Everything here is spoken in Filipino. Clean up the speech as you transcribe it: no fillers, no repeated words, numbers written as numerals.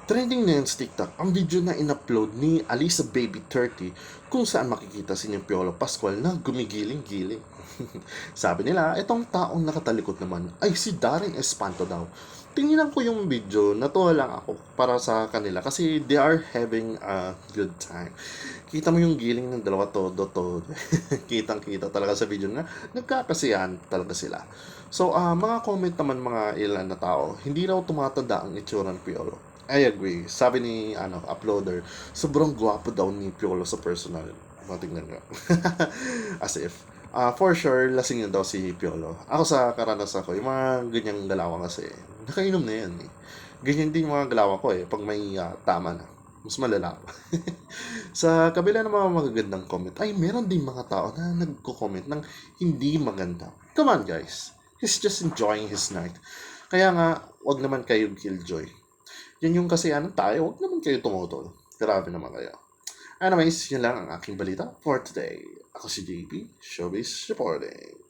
Trending na yan sa TikTok ang video na in-upload ni Alisa Baby 30 kung saan makikita si Piolo Pascual na gumigiling-giling. Sabi nila, itong taong nakatalikod naman ay si Darren Espanto daw. Tingnan ko yung video, natuwa lang ako para sa kanila kasi they are having a good time. Kita mo yung giling ng dalawa todo-todo. Kitang-kita talaga sa video na nagkakasiyahan talaga sila. So, mga comment naman mga ilan na tao, hindi raw tumatanda ang itsura ng Piolo. I agree. Sabi ni uploader, sobrang gwapo daw ni Piolo sa personal. Matingnan nga. As if. For sure, lasing yun daw si Piolo. Ako sa karanasan ko, yung mga ganyang galawan kasi, nakainom na yan eh. Ganyan din yung mga galawan ko eh, pag may tama na. Mas malala pa. Sa kabila ng mga magagandang comment, ay meron din mga tao na nagko-comment ng hindi maganda. Come on guys, he's just enjoying his night. Kaya nga, wag naman kayo killjoy. Yan yung kasi tayo, huwag naman kayo tumutol. Grabe naman kayo. Anyways, yun lang ang aking balita for today. Ako si JP, Showbiz Reporting.